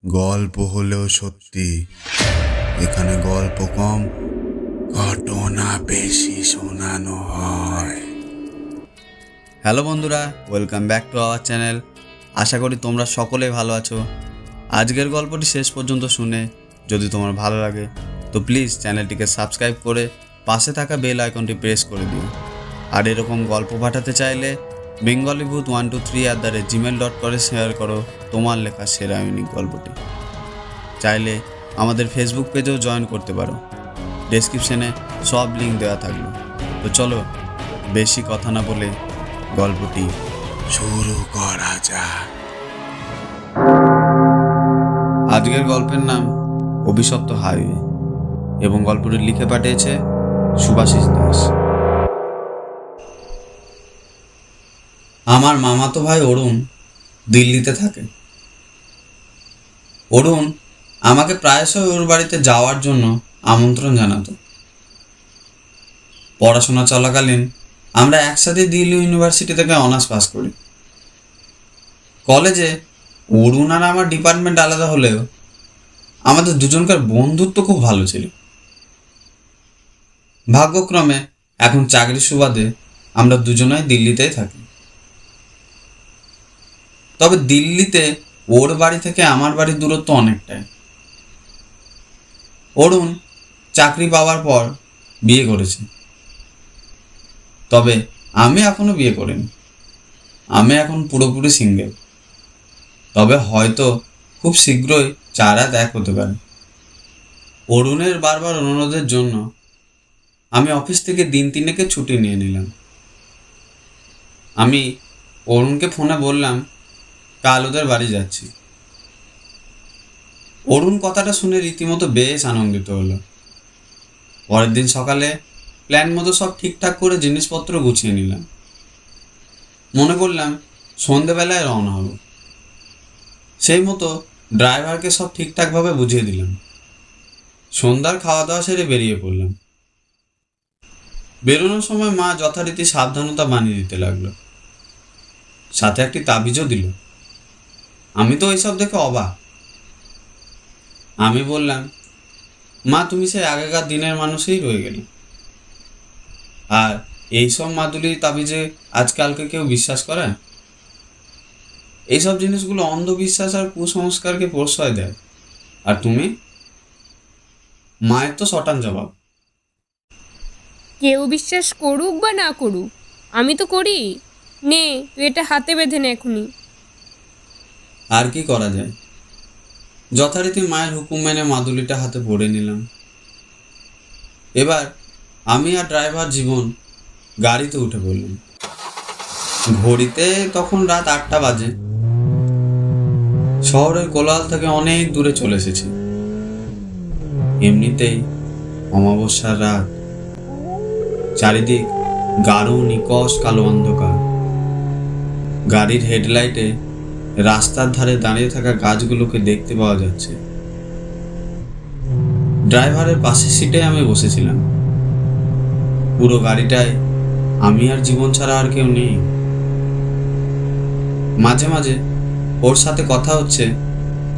গল্প হলেও সত্যি। এখানে গল্প কম, ঘটনা বেশি শোনানো হয়। হ্যালো বন্ধুরা, welcome back to our channel. আশা করি তোমরা সকলে ভালো আছো। আজকের গল্পটি শেষ পর্যন্ত শুনে যদি তোমার ভালো লাগে তো প্লিজ চ্যানেলটিকে সাবস্ক্রাইব করে পাশে থাকা বেল আইকনটি প্রেস করে দিও। আর এরকম গল্প পাঠাতে চাইলে bengalibooth123@gmail.com শেয়ার করো তোমার লেখা সেরা ইউনিক গল্পটি। চাইলে আমাদের ফেসবুক পেজেও জয়েন করতে পারো, ডেসক্রিপশনে সব লিঙ্ক দেওয়া থাকলো। তো চলো বেশি কথা না বলে গল্পটি শুরু করা যাক। আজকের গল্পের নাম অভিশপ্ত হাইওয়ে এবং গল্পটি লিখে পাঠিয়েছে সুভাষিস দাস। আমার মামাতো ভাই অরুণ দিল্লিতে থাকে। অরুণ আমাকে প্রায়শই ওর বাড়িতে যাওয়ার জন্য আমন্ত্রণ জানাতো। পড়াশোনা চলাকালীন আমরা একসাথে দিল্লি ইউনিভার্সিটি থেকে অনার্স পাস করি। কলেজে অরুণ আর আমার ডিপার্টমেন্ট আলাদা হলেও আমাদের দুজনকার বন্ধুত্ব খুব ভালো ছিল। ভাগ্যক্রমে এখন চাকরির সুবাদে আমরা দুজনেই দিল্লিতেই থাকি। তবে দিল্লিতে ওর বাড়ি থেকে আমার বাড়ির দূরত্ব অনেকটাই। অরুণ চাকরি পাওয়ার পর বিয়ে করেছে, তবে আমি এখনো বিয়ে করিনি। আমি এখন পুরোপুরি সিঙ্গেল। তবে হয়তো খুব শীঘ্রই চার হাত এক হতে পারে। অরুণের বারবার অনুরোধের জন্য আমি অফিস থেকে দিন তিনেকে ছুটি নিয়ে নিলাম। আমি অরুণকে ফোনে বললাম কাল ওদের বাড়ি যাচ্ছি। অরুণ কথাটা শুনে রীতিমতো বেশ আনন্দিত হলো। পরের দিন সকালে প্ল্যান মতো সব ঠিকঠাক করে জিনিসপত্র গুছিয়ে নিলাম। মনে করলাম সন্ধেবেলায় রওনা হব। সেই মতো ড্রাইভারকে সব ঠিকঠাকভাবে বুঝিয়ে দিলাম। সন্ধ্যার খাওয়া দাওয়া সেরে বেরিয়ে পড়লাম। বেরোনোর সময় মা যথারীতি সাবধানতা বানিয়ে দিতে লাগলো, সাথে একটি তাবিজও দিল। আমি তো এইসব দেখে অবাক। আমি বললাম, মা তুমি সেই আগেকার দিনের মানুষই রয়ে গেলে। আর এইসব মাদুলি তাবিজে আজকালকে কেউ বিশ্বাস করে? এইসব জিনিসগুলো অন্ধবিশ্বাস আর কুসংস্কারকে প্রশ্রয় দেয়। আর তুমি? মায়ের তো শটান জবাব। কেউ বিশ্বাস করুক বা না করুক, আমি তো করি। নে তুই এটা হাতে বেঁধে নে এখনই। আর কি করা যায়? যথারীতি মায়ের হুকুম মেনে মাদুলিটা হাতে পরে নিলাম। এবার আমি আর ড্রাইভার জীবন গাড়িতে উঠে পড়লাম। ঘড়িতে তখন রাত 8টা বাজে। শহরের কোলাহল থেকে অনেক দূরে চলে এসেছি। এমনিতেই অমাবস্যার রাত, চারিদিক গাঢ় নিকষ কালো অন্ধকার। গাড়ির হেডলাইটে রাস্তার ধারে দাঁড়িয়ে থাকা গাছগুলোকে দেখতে পাওয়া যাচ্ছে। ড্রাইভারের পাশের সিটে আমি বসেছিলাম। পুরো গাড়িটায় আমি আর জীবন ছাড়া আর কেউ নেই। মাঝে মাঝে ওর সাথে কথা হচ্ছে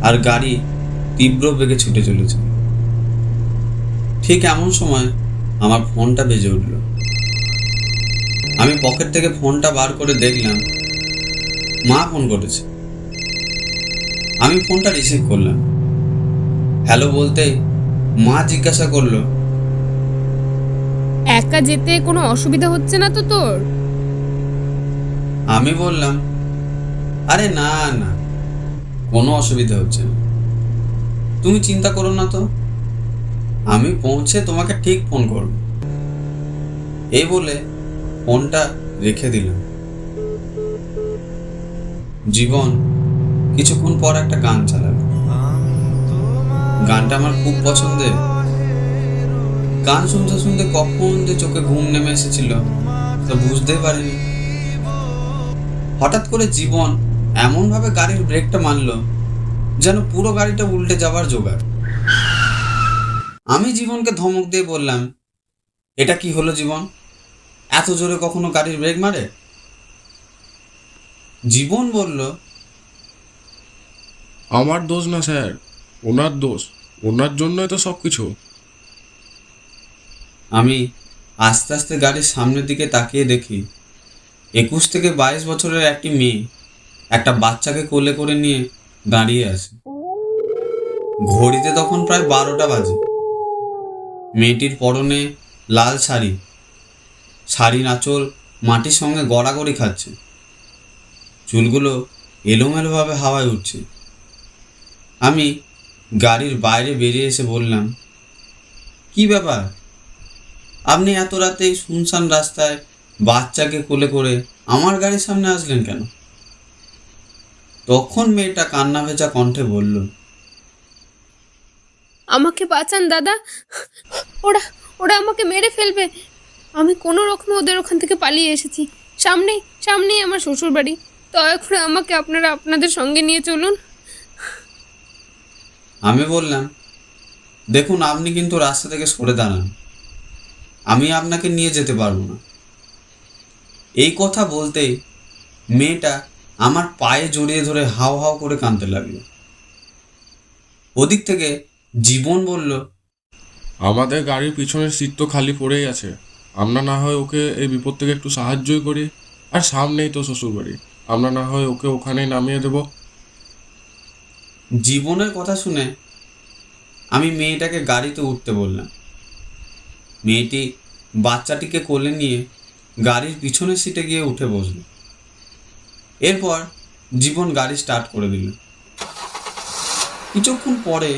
আর গাড়ি তীব্র বেগে ছুটে চলেছে। ঠিক এমন সময় আমার ফোনটা বেজে উঠল। আমি পকেট থেকে ফোনটা বার করে দেখলাম মা ফোন করেছে। আমি ফোনটা রিসিভ করলাম। হ্যালো বলতেই মা জিজ্ঞাসা করলো, একা যেতে কোনো অসুবিধা হচ্ছে না তো তোর? আমি বললাম, আরে না না, কোনো অসুবিধা হচ্ছে না, তুমি চিন্তা করো না তো, আমি পৌঁছে তোমাকে ঠিক ফোন করব। এই বলে ফোনটা রেখে দিলাম। জীবন কিছুক্ষণ পর একটা গান চালালো। গানটা আমার খুব পছন্দের। গান শুনতে শুনতে কখন যে চোখে ঘুম নেমে এসেছিল তা বুঝতেই পারিনি। হঠাৎ করে জীবন এমনভাবে গাড়ির ব্রেকটা মারলো যেন পুরো গাড়িটা উল্টে যাবার জোগাড়। আমি জীবনকে ধমক দিয়ে বললাম, এটা কি হলো জীবন? এত জোরে কখনো গাড়ির ব্রেক মারে? জীবন বলল, আমার দোষ না স্যার, ওনার দোষ। ওনার জন্যই তো সব কিছু। আমি আস্তে আস্তে গাড়ির সামনের দিকে তাকিয়ে দেখি 21 থেকে 22 বছরের একটি মেয়ে একটা বাচ্চাকে কোলে করে নিয়ে দাঁড়িয়ে আছে। ঘড়িতে তখন প্রায় 12টা বাজে। মেয়েটির পরনে লাল শাড়ি, শাড়ির আঁচল মাটির সঙ্গে গড়াগড়ি খাচ্ছে, চুলগুলো এলোমেলোভাবে হাওয়ায় উঠছে। আমি গাড়ির বাইরে বেরিয়ে এসে বললাম, কি ব্যাপার, আপনি এত রাতে এই শুনশান রাস্তায় বাচ্চাকে কোলে করে আমার গাড়ির সামনে আসলেন কেন? তখন মেয়েটা কান্না ভেজা কণ্ঠে বলল, আমাকে বাঁচান দাদা, ওরা ওরা আমাকে মেরে ফেলবে। আমি কোনো রকমে ওদের ওখান থেকে পালিয়ে এসেছি। সামনেই আমার শ্বশুর বাড়ি। দয়া করে আমাকে আপনারা আপনাদের সঙ্গে নিয়ে চলুন। আমি বললাম, দেখুন, আপনি কিন্তু রাস্তা থেকে সরে দাঁড়ান, আমি আপনাকে নিয়ে যেতে পারবো না। এই কথা বলতেই মেয়েটা আমার পায়ে জড়িয়ে ধরে হাও হাও করে কাঁদতে লাগলো। ওদিক থেকে জীবন বলল, আমাদের গাড়ির পিছনের সিট তো খালি পড়েই আছে, আমরা না হয় ওকে এই বিপদ থেকে একটু সাহায্যই করি। আর সামনেই তো শ্বশুরবাড়ি, আমরা না হয় ওকে ওখানেই নামিয়ে দেবো। জীবনের কথা শুনে আমি মেয়েটাকে গাড়িতে উঠতে বললাম। মেয়েটি বাচ্চাটিকে কোলে নিয়ে গাড়ির পিছনের সিটে গিয়ে উঠে বসল। এরপর জীবন গাড়ি স্টার্ট করে দিল। কিছুক্ষণ পরে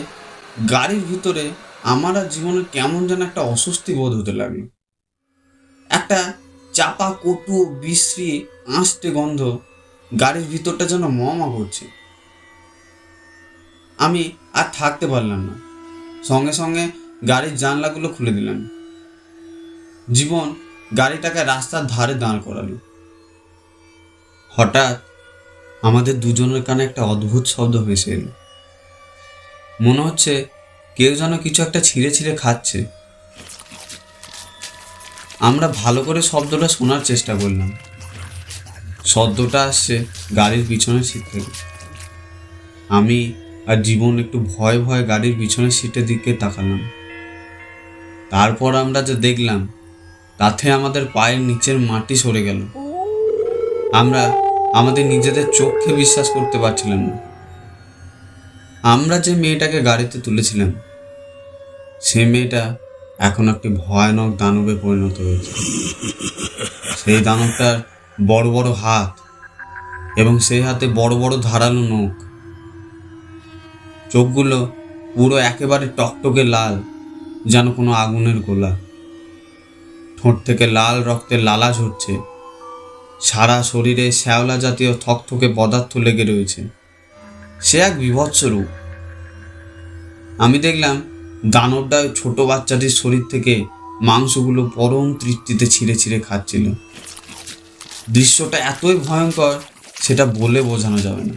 গাড়ির ভিতরে আমার আর জীবনের কেমন যেন একটা অস্বস্তি বোধ হতে লাগলো। একটা চাপা, কটু, বিশ্রী, আঁশটে গন্ধ গাড়ির ভিতরটা যেন মমা করছে। আমি আর থাকতে পারলাম না, সঙ্গে সঙ্গে গাড়ির জানলাগুলো খুলে দিলাম। জীবন গাড়িটাকে রাস্তার ধারে দাঁড় করালো। হঠাৎ আমাদের দুজনের কানে একটা অদ্ভুত শব্দ ভেসে এলো। মনে হচ্ছে কেউ যেন কিছু একটা ছিঁড়ে ছিঁড়ে খাচ্ছে। আমরা ভালো করে শব্দটা শোনার চেষ্টা করলাম। শব্দটা আসছে গাড়ির পিছনের সিট থেকে। আমি আর জীবন একটু ভয়ে ভয়ে গাড়ির পিছনের সিটের দিকে তাকালাম। তারপর আমরা যা দেখলাম তাতে আমাদের পায়ের নিচের মাটি সরে গেল। আমরা আমাদের নিজেদের চোখে বিশ্বাস করতে পারছিলাম না। আমরা যে মেয়েটাকে গাড়িতে তুলেছিলাম সে মেয়েটা এখন একটি ভয়ানক দানবে পরিণত হয়েছে। সেই দানবটার বড় বড় হাত এবং সেই হাতে বড় বড় ধারালো নখ। চোখগুলো পুরো একেবারে টকটকে লাল, যেন কোনো আগুনের গোলা। ঠোঁট থেকে লাল রক্তের লালা ঝরছে। সারা শরীরে শ্যাওলা জাতীয় থকথকে পদার্থ লেগে রয়েছে। সে এক বীভৎস রূপ। আমি দেখলাম দানবটা ছোট বাচ্চাটির শরীর থেকে মাংসগুলো পরম তৃপ্তিতে ছিঁড়ে ছিঁড়ে খাচ্ছিল। দৃশ্যটা এতই ভয়ঙ্কর সেটা বলে বোঝানো যাবে না।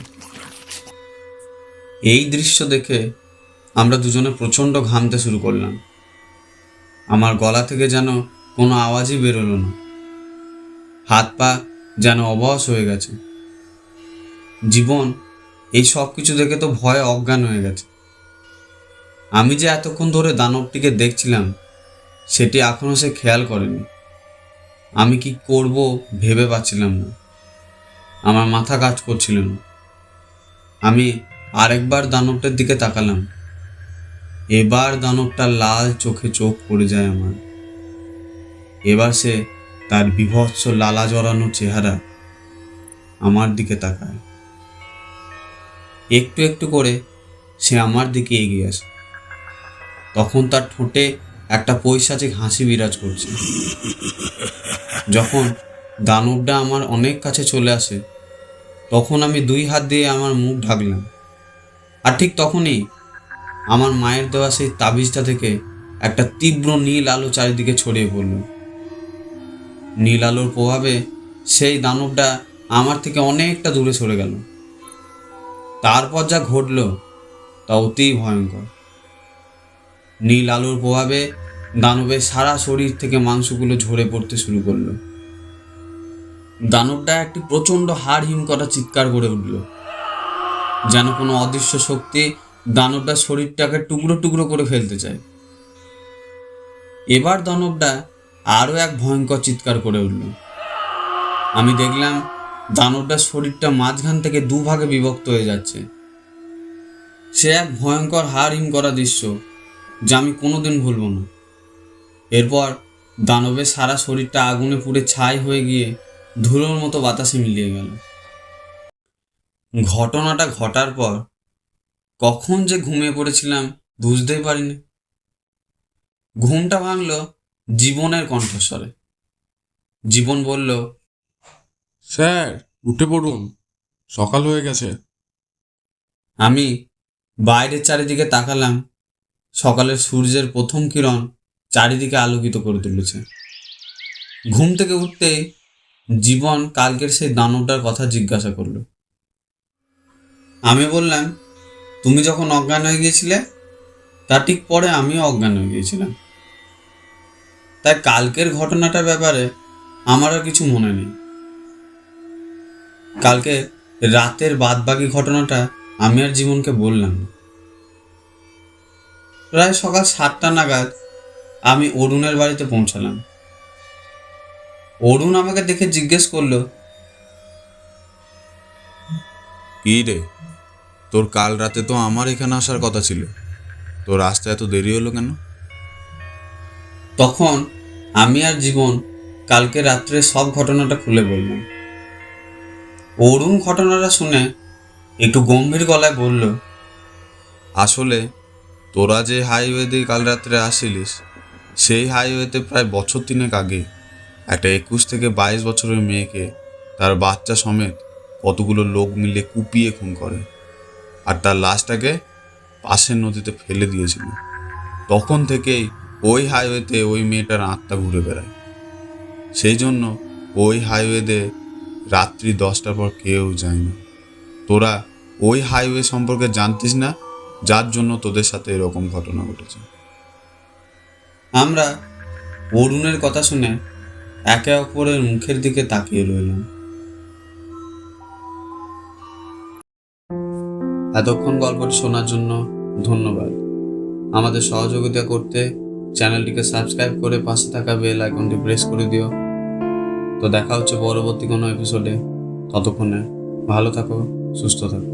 এই দৃশ্য দেখে আমরা দুজনে প্রচণ্ড ঘামতে শুরু করলাম। আমার গলা থেকে যেন কোনো আওয়াজই বেরোলো না। হাত পা যেন অবশ হয়ে গেছে। জীবন এই সব কিছু দেখে তো ভয়ে অজ্ঞান হয়ে গেছে। আমি যে এতক্ষণ ধরে দানবটিকে দেখছিলাম সেটি এখনও সে খেয়াল করেনি। আমি কি করব ভেবে পাচ্ছিলাম না। আমার মাথা কাজ করছিল না। আমি আরেকবার দানবটার দিকে তাকালাম। এবার দানবটা লাল চোখে চোখ পড়ে যায় আমার। এবার সে তার বীভৎস লালা জড়ানো চেহারা আমার দিকে তাকায়। একটু একটু করে সে আমার দিকে এগিয়ে আসে। তখন তার ঠোঁটে একটা পৈশাচিক হাসি বিরাজ করছে। যখন দানবটা আমার অনেক কাছে চলে আসে তখন আমি 2 হাত দিয়ে আমার মুখ ঢাকলাম। আর ঠিক তখনই আমার মায়ের দেওয়া সেই তাবিজটা থেকে একটা তীব্র নীল আলো চারিদিকে ছড়িয়ে পড়ল। নীল আলোর প্রভাবে সেই দানবটা আমার থেকে অনেকটা দূরে সরে গেল। তারপর যা ঘটল তা অতি ভয়ঙ্কর। নীল আলোর প্রভাবে দানবের সারা শরীর থেকে মাংসগুলো ঝরে পড়তে শুরু করলো। দানবটা একটি প্রচণ্ড হাড় হিম করা চিৎকার করে উঠল। যেন কোনো অদৃশ্য শক্তি দানবটার শরীরটাকে টুকরো টুকরো করে ফেলতে চায়। এবার দানবটা আরও এক ভয়ঙ্কর চিৎকার করে উঠল। আমি দেখলাম দানবটার শরীরটা মাঝখান থেকে দুভাগে বিভক্ত হয়ে যাচ্ছে। সে এক ভয়ঙ্কর হাড় হিম করা দৃশ্য, যা আমি কোনোদিন ভুলব না। এরপর দানবের সারা শরীরটা আগুনে পুড়ে ছাই হয়ে গিয়ে ধুলোর মতো বাতাসে মিলিয়ে গেল। ঘটনাটা ঘটার পর কখন যে ঘুমিয়ে পড়েছিলাম বুঝতেই পারিনি। ঘুমটা ভাঙল জীবনের কণ্ঠস্বরে। জীবন বলল, স্যার উঠে পড়ুন, সকাল হয়ে গেছে। আমি বাইরের চারিদিকে তাকালাম। সকালের সূর্যের প্রথম কিরণ চারিদিকে আলোকিত করে তুলেছে। ঘুম থেকে উঠতেই জীবন কালকের সেই দানবটার কথা জিজ্ঞাসা করলো। আমি বললাম, তুমি যখন অজ্ঞান হয়ে গিয়েছিলে তার ঠিক পরে আমিও অজ্ঞান হয়ে গিয়েছিলাম। তাই কালকের ঘটনাটার ব্যাপারে আমার আর কিছু মনে নেই। কালকে রাতের বাদবাকি ঘটনাটা আমি আর জীবনকে বললাম না। প্রায় সকাল 7টা নাগাদ আমি অরুণের বাড়িতে পৌঁছালাম। অরুণ আমাকে দেখে জিজ্ঞেস করলো, কি রে, তোর কাল রাতে তো আমার এখানে আসার কথা ছিল, তোর আসতে এত দেরি হলো কেন? তখন আমি আর জীবন কালকে রাত্রে সব ঘটনাটা খুলে বললাম। অরুণ ঘটনাটা শুনে একটু গম্ভীর গলায় বলল, আসলে তোরা যে হাইওয়ে দিয়ে কাল রাত্রে আসিলিস, সেই হাইওয়েতে প্রায় বছর 3 আগে একটা 21 থেকে 22 বছরের মেয়েকে তার বাচ্চা সমেত কতগুলো লোক মিলে কুপিয়ে খুন করে, আর তার লাশটাকে পাশের নদীতে ফেলে দিয়েছিল। তখন থেকেই ওই হাইওয়েতে ওই মেয়েটার আত্মা ঘুরে বেড়ায়। সেই জন্য ওই হাইওয়েতে রাত্রি 10টার পর কেউ যায় না। তোরা ওই হাইওয়ে সম্পর্কে জানতিস না, যার জন্য তোদের সাথে এরকম ঘটনা ঘটেছে। আমরা অরুণের কথা শুনে একে অপরের মুখের দিকে তাকিয়ে রইলাম। এতক্ষণ গল্পটি শোনার জন্য ধন্যবাদ। আমাদের সহযোগিতা করতে চ্যানেলটিকে সাবস্ক্রাইব করে পাশে থাকা বেল আইকনটি প্রেস করে দিও। তো দেখা হচ্ছে পরবর্তী কোনো এপিসোডে। ততক্ষণে ভালো থাকো, সুস্থ থাকো।